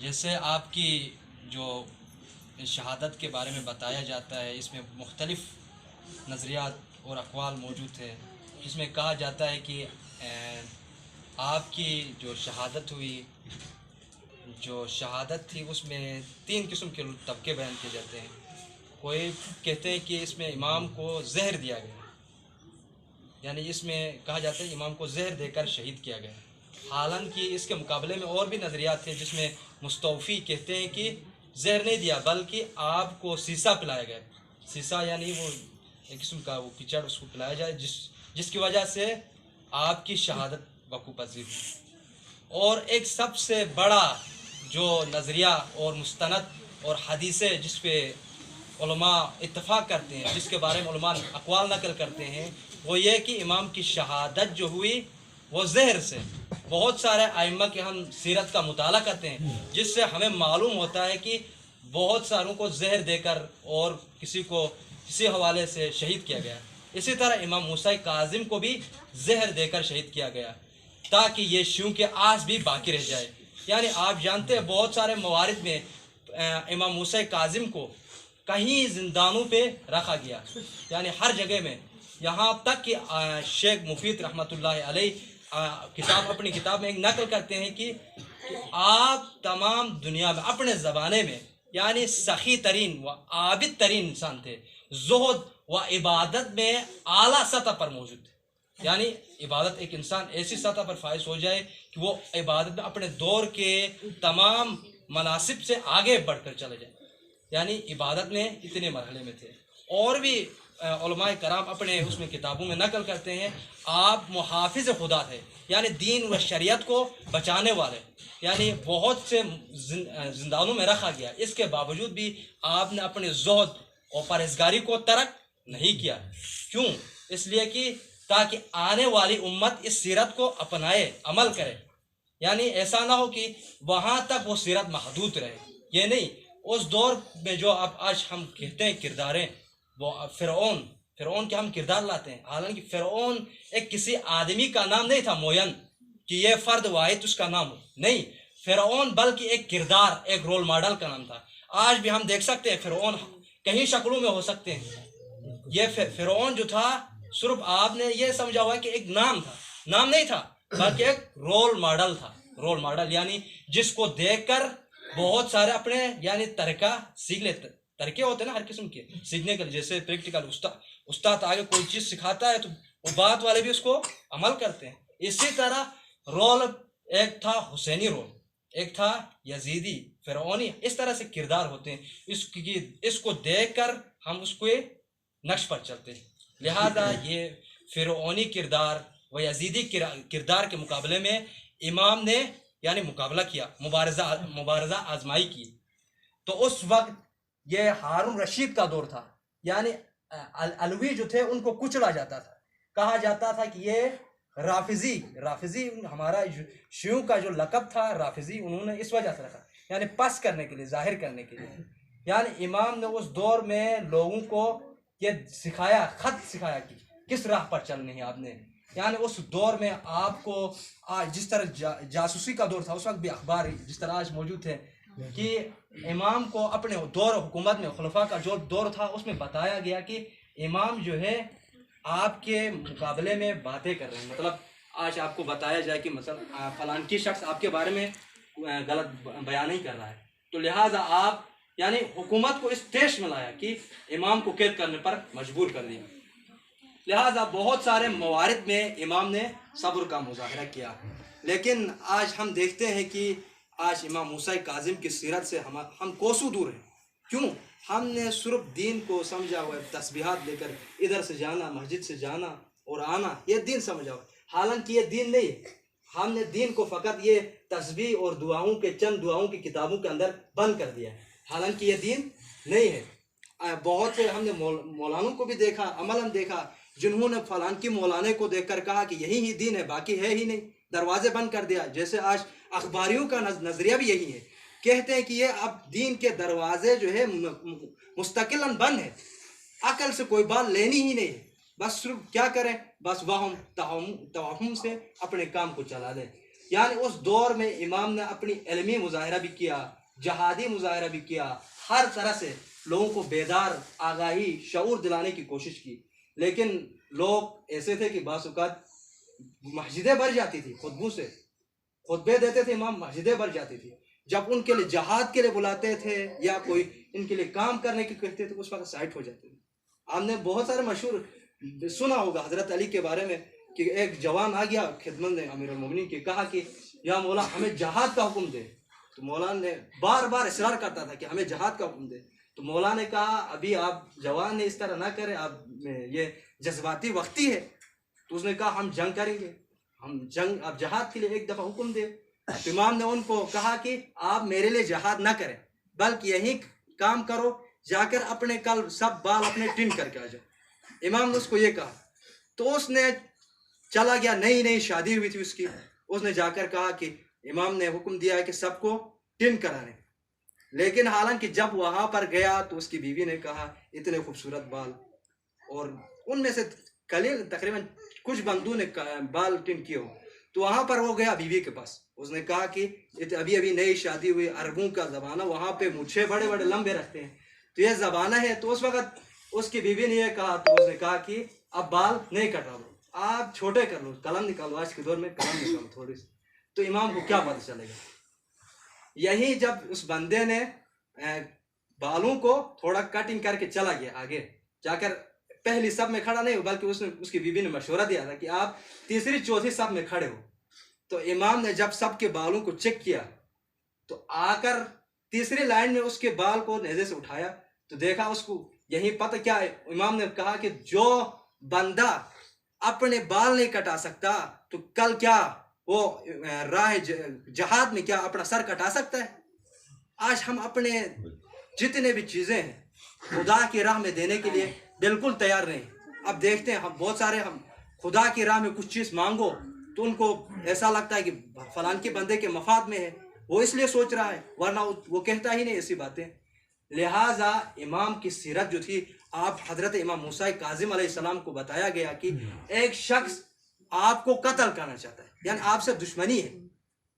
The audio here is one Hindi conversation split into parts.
जैसे आपकी जो शहादत के बारे में बताया जाता है, इसमें मुख्तलिफ़ नज़रियात और अक़वाल मौजूद थे। इसमें कहा जाता है कि आपकी जो शहादत हुई, जो शहादत थी उसमें 3 किस्म के तबके बयान किए जाते हैं। कोई कहते हैं कि इसमें इमाम को ज़हर दिया गया, यानी इसमें कहा जाता है इमाम को ज़हर देकर शहीद किया गया। हालांकि इसके मुकाबले में और भी नज़रियात थे, जिसमें मुस्तौफ़ी कहते हैं कि ज़हर नहीं दिया बल्कि आपको सीसा पिलाया गया। सीसा यानी वो एक किस्म का वो कीचड़, उसको पिलाया जाए जिसकी वजह से आपकी शहादत वक़ूफ़ पज़ीर हुई। और एक सबसे बड़ा जो नज़रिया और मुस्तनद और हदीसें जिस पे उलमा इत्तफ़ाक़ करते हैं, जिसके बारे में उलमा अक़वाल नक़ल करते हैं, वो ये कि इमाम की शहादत जो हुई वो ज़हर से। बहुत सारे आइम्मा के हम सीरत का मुताला करते हैं, जिससे हमें मालूम होता है कि बहुत सारों को ज़हर देकर और किसी को किसी हवाले से शहीद किया गया। इसी तरह इमाम मूसा काज़िम को भी ज़हर देकर शहीद किया गया, ताकि ये शियों के आस भी बाकी रह जाए। यानी आप जानते हैं बहुत सारे मवारिद में इमाम मूसा काज़िम को कहीं ज़िंदानों पे रखा गया, यानी हर जगह में। यहाँ तक कि शेख मुफीद रहमतुल्लाह अलैह अपनी किताब में एक नकल करते हैं कि आप तमाम दुनिया में अपने ज़माने में यानी सखी तरीन व आबिद तरीन इंसान थे, ज़ुहद व इबादत में आला सतह पर मौजूद थे। यानी इबादत एक इंसान ऐसी सतह पर फाइज हो जाए कि वो इबादत में अपने दौर के तमाम मनासिब से आगे बढ़कर चले जाए, यानी इबादत में इतने मरहले में थे। और भी उलमाए कराम अपने उसमें किताबों में नकल करते हैं, आप मुहाफिज खुदा थे, यानी दीन व शरीयत को बचाने वाले। यानी बहुत से जिंदानों में रखा गया, इसके बावजूद भी आपने अपने ज़ुहद और परहेज़गारी को तर्क नहीं किया। क्यों? इसलिए कि ताकि आने वाली उम्मत इस सीरत को अपनाए, अमल करे। यानी ऐसा ना हो कि वहाँ तक वो सीरत महदूद रहे, ये नहीं। उस दौर में जो अब आज हम कहते हैं किरदारें, वो फ़िरऔन के हम किरदार लाते हैं। हालांकि फ़िरऔन एक किसी आदमी का नाम नहीं था मोयन कि ये फ़र्द वाहिद उसका नाम हो, नहीं। फ़िरऔन बल्कि एक किरदार, एक रोल मॉडल का नाम था। आज भी हम देख सकते हैं फ़िरऔन कहीं शक्लों में हो सकते हैं। ये फ़िरऔन जो था, सिर्फ आपने ये समझा हुआ कि एक नाम था, नाम नहीं था बल्कि एक रोल मॉडल था। रोल मॉडल यानी जिसको देखकर बहुत सारे अपने यानी तरीका सीख लेते। तरीके होते हैं ना हर किस्म के सीखने के लिए, जैसे प्रैक्टिकल उस्ताद आगे कोई चीज़ सिखाता है तो वो बात वाले भी उसको अमल करते हैं। इसी तरह रोल एक था हुसैनी रोल, एक था यजीदी, फ़िरऔनी, इस तरह से किरदार होते हैं। इसको देखकर हम उसको नक्श पर चलते हैं। लिहाजा ये फ़िरऔनी किरदार व यजीदी किरदार के मुकाबले में इमाम ने यानी मुकाबला किया, मुबारज़ा आजमाई की। तो उस वक्त ये हारून रशीद का दौर था, यानी अलवी जो थे उनको कुचला जाता था। कहा जाता था कि ये राफिजी हमारा शियों का जो लकब था राफिजी, उन्होंने इस वजह से रखा, यानी पस करने के लिए, जाहिर करने के लिए। यानी इमाम ने उस दौर में लोगों को ये सिखाया, खत सिखाया कि किस राह पर चलनी है आपने। यानी उस दौर में आपको आज जिस तरह जासूसी का दौर था, उस वक्त भी अखबार जिस तरह आज मौजूद थे कि इमाम को अपने दौर हुकूमत में खुलफा का जो दौर था उसमें बताया गया कि इमाम जो है आपके मुकाबले में बातें कर रहे हैं। मतलब आज आपको बताया जाए कि मतलब फलान की शख्स आपके बारे में गलत बयान नहीं कर रहा है, तो लिहाजा आप यानी हुकूमत को इस देश में लाया कि इमाम को कैद करने पर मजबूर कर दिया। लिहाजा बहुत सारे मवारिद में इमाम ने सब्र का मुजाहरा किया। लेकिन आज हम देखते हैं कि आज इमाम मूसा काज़िम की सीरत से हम कोसों दूर हैं। क्यों? हमने सिर्फ दीन को समझा हुआ है, तस्बीहात लेकर इधर से जाना, मस्जिद से जाना और आना, ये दीन समझा हुआ है। हालांकि ये दीन नहीं है। हमने दीन को फ़कत ये तस्बीह और दुआओं के चंद दुआओं की किताबों के अंदर बंद कर दिया है। हालांकि ये दीन नहीं है। बहुत से हमने मौलानों को भी देखा, अमलन देखा, जिन्होंने फलान की मौलाने को देखकर कहा कि यही ही दीन है, बाकी है ही नहीं, दरवाजे बंद कर दिया। जैसे आज अखबारियों का नज़रिया भी यही है, कहते हैं कि ये अब दीन के दरवाजे जो है मुस्तकिलन बंद है, अकल से कोई बात लेनी ही नहीं है। बस सिर्फ क्या करें, बस वहम तवहम से अपने काम को चला दें। यानी उस दौर में इमाम ने अपनी इल्मी मुजाहिरा भी किया, जहादी मुजाहिरा भी किया, हर तरह से लोगों को बेदार, आगाही, शऊर दिलाने की कोशिश की। लेकिन लोग ऐसे थे कि बासुकात मस्जिदें भर जाती थी, खुतबों से खुतबे देते थे इमाम, मस्जिदें भर जाती थी। जब उनके लिए जहाद के लिए बुलाते थे या कोई इनके लिए काम करने की कहते थे, उस वक्त साइड हो जाते थे। आपने बहुत सारे मशहूर सुना होगा हजरत अली के बारे में कि एक जवान आ गया खिदमत ने अमीर उल मोमिनीन के, कहा कि या मौला हमें जहाद का हुक्म दे। तो मौला ने बार बार इसरार करता था कि हमें जहाद का हुक्म दे। तो मौला ने कहा अभी आप जवान ने इस तरह ना करें, आप ये जज्बाती वक्ती है। तो उसने कहा हम जंग करेंगे, हम जंग, आप जहाद के लिए एक दफा हुक्म दे। तो इमाम ने उनको कहा कि आप मेरे लिए जहाद ना करें, बल्कि यही काम करो, जाकर अपने कल सब बाल अपने टिन करके आ जाओ। इमाम ने उसको ये कहा। तो उसने चला गया, नई नई शादी हुई थी उसकी। उसने जाकर कहा कि इमाम ने हुक्म दिया है कि सबको टिन कराने। लेकिन हालांकि जब वहां पर गया तो उसकी बीवी ने कहा इतने खूबसूरत बाल, और उनमें से कलील तकरीबन कुछ बंदू ने बाल टिन किए हो। तो वहां पर वो गया बीवी के पास। उसने कहा कि अभी अभी नई शादी हुई, अरबों का जमाना, वहां पे मुझे बड़े बड़े लंबे रखते हैं, तो ये जमाना है। तो उस वक्त उसकी बीवी ने यह कहा, तो उसने कहा कि अब बाल नहीं कटा लो, आप छोटे कर लो, कलम निकालो, आज के दौर में कलम निकालो थोड़ी सी। तो इमाम को क्या पता चलेगा। यही जब उस बंदे ने बालों को थोड़ा कटिंग करके चला गया आगे जाकर, पहली सब में खड़ा नहीं हो, बल्कि उसने उसकी बीवी ने मशवरा दिया था कि आप तीसरी चौथी सब में खड़े हो। तो इमाम ने जब सबके बालों को चेक किया तो आकर तीसरी लाइन में उसके बाल को नेज़े से उठाया तो देखा उसको यही पता क्या है। इमाम ने कहा कि जो बंदा अपने बाल नहीं कटा सकता तो कल क्या वो राह जहाद में क्या अपना सर कटा सकता है। आज हम अपने जितने भी चीजें हैं खुदा की राह में देने के लिए बिल्कुल तैयार नहीं। अब देखते हैं हम बहुत सारे, हम खुदा की राह में कुछ चीज मांगो तो उनको ऐसा लगता है कि फलान के बंदे के मफाद में है, वो इसलिए सोच रहा है, वरना वो कहता ही नहीं ऐसी बातें। लिहाजा इमाम की सीरत जो थी, आप हजरत इमाम मूसा काजिम अलैहिस्सलाम को बताया गया कि एक शख्स आपको कत्ल करना चाहता है, यानी आपसे दुश्मनी है।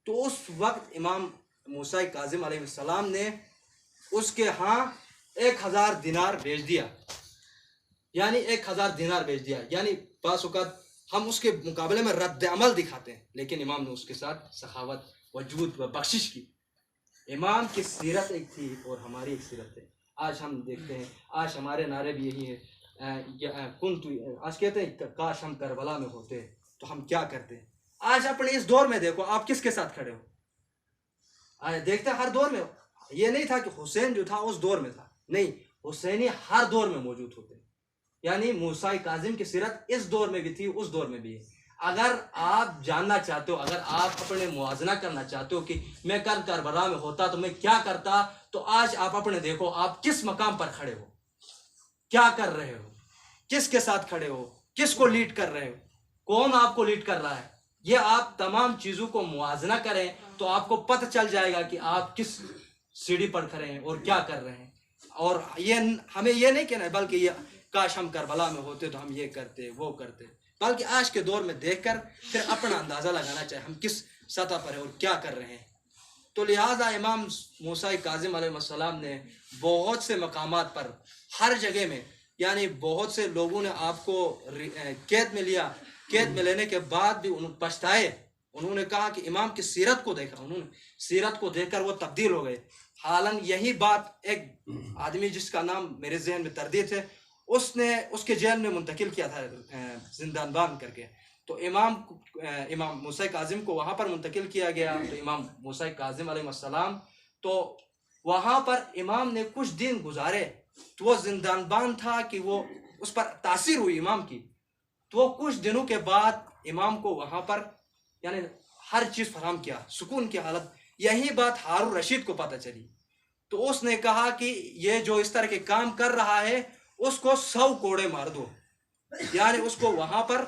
तो उस वक्त इमाम मूसा काजिम अलैहिस्सलाम ने उसके यहाँ 1000 दिनार भेज दिया, यानी 1000 दिनार भेज दिया। यानी पास औकात हम उसके मुकाबले में रद्द अमल दिखाते हैं, लेकिन इमाम ने उसके साथ सखावत, वजूद व बख्शिश की। इमाम की सीरत एक थी और हमारी एक सीरत है। आज हम देखते हैं, आज हमारे नारे भी यही है, आज कहते हैं काश हम करबला में होते, तो हम क्या करते हैं। आज अपने इस दौर में देखो आप किसके साथ खड़े हो। आज देखते हैं हर दौर में, ये नहीं था कि हुसैन जो था उस दौर में था, नहीं, हुसैनी हर दौर में मौजूद होते हैं। यानी मूसा काजिम की सीरत इस दौर में भी थी, उस दौर में भी है। अगर आप जानना चाहते हो, अगर आप अपने मुआजना करना चाहते हो कि मैं कल करबला में होता तो मैं क्या करता, तो आज आप अपने देखो आप किस मकाम पर खड़े हो, क्या कर रहे हो, किसके साथ खड़े हो, किसको लीड कर रहे हो, कौन आपको लीड कर रहा है। ये आप तमाम चीजों को मुआजना करें तो आपको पता चल जाएगा कि आप किस सीढ़ी पर खड़े हैं और क्या कर रहे हैं। और ये हमें ये नहीं कहना है, बल्कि ये काश हम करबला में होते तो हम ये करते वो करते, बल्कि आज के दौर में देखकर फिर अपना अंदाज़ा लगाना चाहिए हम किस सतह पर है और क्या कर रहे हैं। तो लिहाजा इमाम मूसा काजिम अलैहिस्सलाम ने बहुत से मकामात पर, हर जगह में, यानी बहुत से लोगों ने आपको कैद में लिया, कैद में लेने के बाद भी उन्होंने पछताए। उन्होंने कहा कि इमाम की सीरत को देखा, उन्होंने सीरत को देखकर वो तब्दील हो गए। हालांकि यही बात एक आदमी जिसका नाम मेरे जहन में तरदीद है, उसने उसके जेल में मुंतकिल किया था जिंदान बांध करके। तो इमाम मूसा काजिम को वहाँ पर मुंतकिल किया गया। तो इमाम मूसा काजिम अलैहिस्सलाम तो वहाँ पर इमाम ने कुछ दिन गुजारे। तो वो जिंदान बांध था कि वो उस पर तासीर हुई इमाम की। तो वो कुछ दिनों के बाद इमाम को वहाँ पर यानी हर चीज़ फराहम किया, सुकून की हालत। यही बात हारून रशीद को पता चली। तो उसने कहा कि ये जो इस तरह के काम कर रहा है उसको 100 कोड़े मार दो, यानी उसको वहां पर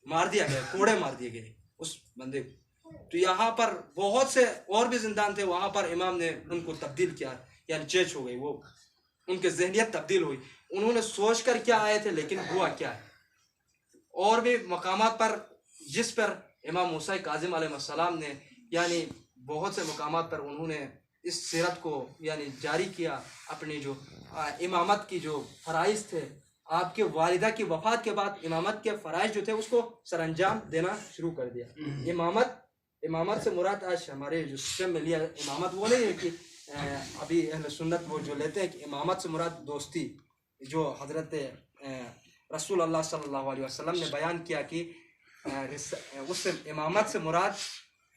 मार दिया गया, कोड़े मार दिए गए उस बंदे को। तो यहाँ पर बहुत से और भी जिंदान थे, वहां पर इमाम ने उनको तब्दील किया, यानी चेंज हो गई, वो उनकी जहनियत तब्दील हुई। उन्होंने सोच कर क्या आए थे लेकिन हुआ क्या है। और भी मकामात पर जिस पर इमाम मूसा काजिम अलैहिस्सलाम ने यानी बहुत से मकामात पर उन्होंने इस सीरत को यानी जारी किया। अपनी जो इमामत की जो फ़राइज़ थे, आपके वालिदा की वफ़ात के बाद इमामत के फ़राइज़ जो थे उसको सरअंजाम देना शुरू कर दिया। इमामत से मुराद आज हमारे जो सिस्टम में लिया इमामत वो नहीं है कि अभी अहले सुन्नत वो जो लेते हैं कि इमामत से मुराद दोस्ती, जो हज़रत रसूल अल्लाह सल्लल्लाहु अलैहि वसल्लम ने बयान किया कि उससे इमामत से मुराद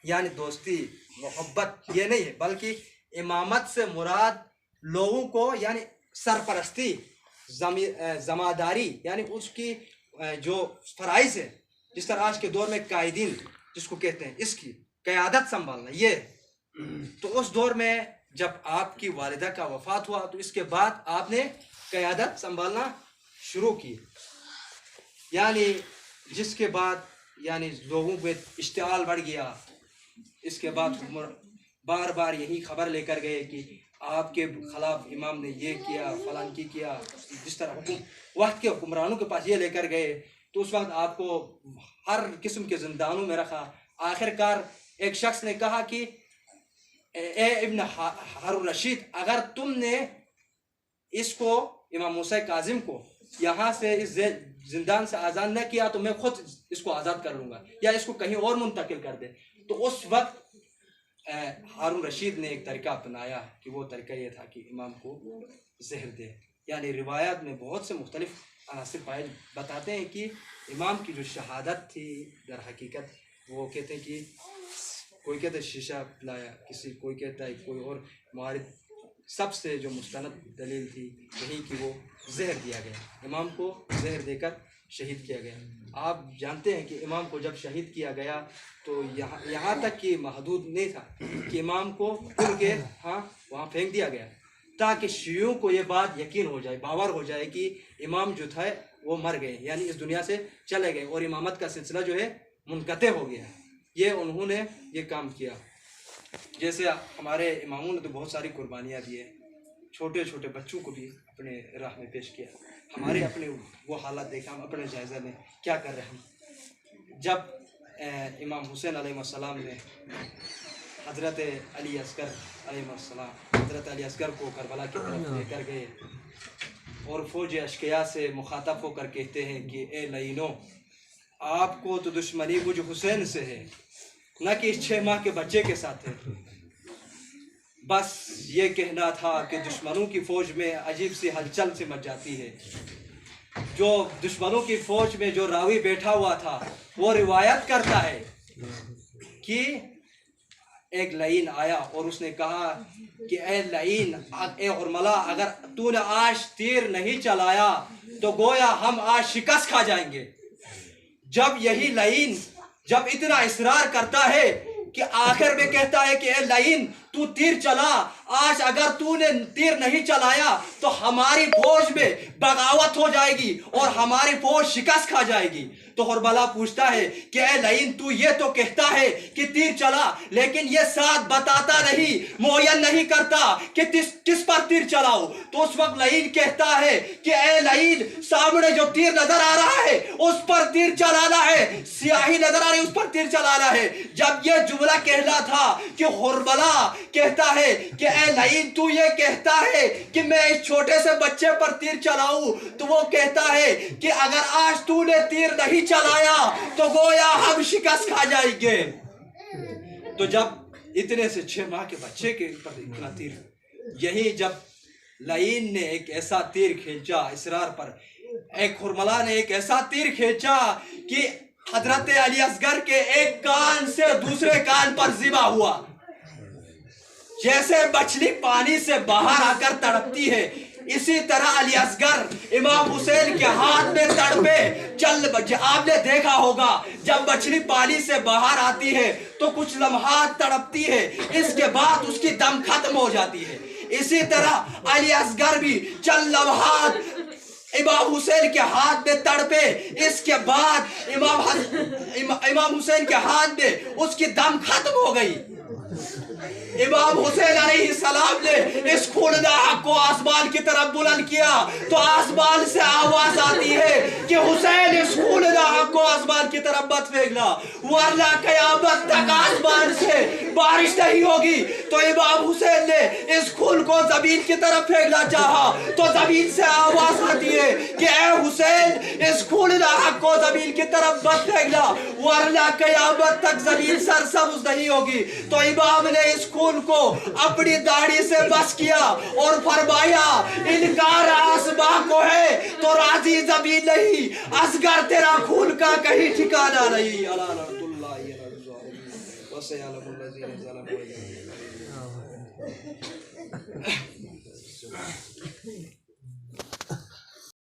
यानी दोस्ती मोहब्बत ये नहीं है, बल्कि इमामत से मुराद लोगों को यानी सरपरस्ती ज़मादारी यानी उसकी जो फ़राइज़ है, जिस तरह आज के दौर में कायदीन जिसको कहते हैं इसकी क़यादत संभालना ये। तो उस दौर में जब आपकी वालिदा का वफ़ात हुआ तो इसके बाद आपने क़यादत संभालना शुरू की, यानी जिसके बाद यानी लोगों में इश्तिआल बढ़ गया। इसके बाद बार बार यही खबर लेकर गए कि आपके खिलाफ इमाम ने ये किया, फलान की किया, जिस तरह वक्त के हुक्मरानों के पास ये लेकर गए। तो उस वक्त आपको हर किस्म के ज़िंदानों में रखा। आखिरकार एक शख्स ने कहा कि ए इब्न हारून रशीद, अगर तुमने इसको इमाम मूसा काजिम को यहाँ से इस जिंदान से आज़ाद न किया तो मैं खुद इसको आज़ाद कर लूँगा या इसको कहीं और मुंतकिल कर दे। तो उस वक्त हारून रशीद ने एक तरीका अपनाया कि वो तरीका ये था कि इमाम को जहर दे। यानी रिवायात में बहुत से मुख्तलिफ अनासिर पाए बताते हैं कि इमाम की जो शहादत थी दर हकीकत वो कहते हैं कि कोई कहता है शीशा पिलाया, कोई कहता है कोई और मारिद। सबसे जो मुस्तनद दलील थी यही कि वो जहर दिया गया, इमाम को जहर देकर शहीद किया गया। आप जानते हैं कि इमाम को जब शहीद किया गया तो यहाँ तक कि महदूद नहीं था कि इमाम को उड़ के वहाँ फेंक दिया गया, ताकि शियों को ये बात यकीन हो जाए, बावर हो जाए कि इमाम जो था वो मर गए, यानी इस दुनिया से चले गए और इमामत का सिलसिला जो है मुनक़ते हो गया। ये उन्होंने ये काम किया। जैसे हमारे इमामों ने तो बहुत सारी कुर्बानियाँ दी है, छोटे छोटे बच्चों को भी अपने राह में पेश किया। हमारे अपने वो हालात देखा, हम अपने जायज़ा में क्या कर रहे हैं। जब इमाम हुसैन अलैहिस्सलाम ने हज़रत अली असगर अलैहिस्सलाम हज़रत अली असगर को करबला की तरफ लेकर गए और फ़ौज अशकिया से मुखातब होकर कहते हैं कि ए लईनो, आपको तो दुश्मनी मुझ हुसैन से है, न कि इस 6 माह के बच्चे के साथ है। बस ये कहना था कि दुश्मनों की फ़ौज में अजीब सी हलचल से मच जाती है। जो दुश्मनों की फ़ौज में जो रावी बैठा हुआ था वो रिवायत करता है कि एक लईन आया और उसने कहा कि ए लईन, ए उर्मला, अगर तूने आज तीर नहीं चलाया तो गोया हम आज शिकस्त खा जाएंगे। जब यही लईन जब इतना इसरार करता है कि आखिर में कहता है कि ए लईन, तू तीर चला, आज अगर तूने तीर नहीं चलाया तो हमारी फौज में बगावत हो जाएगी और हमारी फौज शिकस्त खा जाएगी। तो हुरबला पूछता है कि ए लईन, तू ये तो कहता है कि तीर चला, लेकिन ये साथ बताता नहीं, मुअय्यन नहीं करता कि किस पर तीर चलाओ। तो उस वक्त लईन कहता है कि ए लईन, सामने जो तीर नजर आ रहा है उस पर तीर चलाना है, स्याही नजर आ रही उस पर तीर चलाना है। जब ये जुमला कहना था कि हुरबला कहता है कि ए लईन, तू ये कहता है कि मैं इस छोटे से बच्चे पर तीर चलाऊं, तो वो कहता है कि अगर आज तूने तीर नहीं चलाया तो गोया हम शिकस्त खा जाएंगे। तो जब इतने से 6 माह के बच्चे के ऊपर इतना तीर, यही जब लईन ने एक ऐसा तीर खींचा इसरार पर, एक हुरमला ने एक ऐसा तीर खींचा कि हजरत अली असगर के एक कान से दूसरे कान पर ज़िबा हुआ। जैसे मछली पानी से बाहर आकर तड़पती है, इसी तरह अली असगर इमाम हुसैन के हाथ में तड़पे। आपने देखा होगा जब मछली पानी से बाहर आती है तो कुछ लम्हात तड़पती है, इसके बाद उसकी दम खत्म हो जाती है। इसी तरह अली असगर भी चंद लम्हात इमाम हुसैन के हाथ में तड़पे, इसके बाद इमाम हुसैन के हाथ में उसकी दम खत्म हो गई। इमाम हुसैन अलैहिस्सलाम ने इस खूनदा हक को आसमान की तरफ बुलंद किया तो आसमान से आवाज आती है कि हुसैन इस खूनदा हक को आसमान की तरफ मत फेंकना, वरना कयामत तक आसमान से बारिश नहीं होगी। तो इमाम हुसैन ने इस खून को जमीन की तरफ फेंकना चाहा तो जमीन से आवाज आती है कि ए हुसैन, इस खूनदा हक को जमीन की तरफ मत फेंकना, वरना कयामत तक जमीन सरसब्ज नहीं होगी। तो इमाम ने इस खून को अपनी दाढ़ी से बस किया और फरमाया, इनकार आसमां को है तो राजी जमीन नहीं, असगर तेरा खून का कहीं ठिकाना नहीं। अला लअनतुल्लाहि अलैहि व सयअलमुल लज़ीना ज़लमू।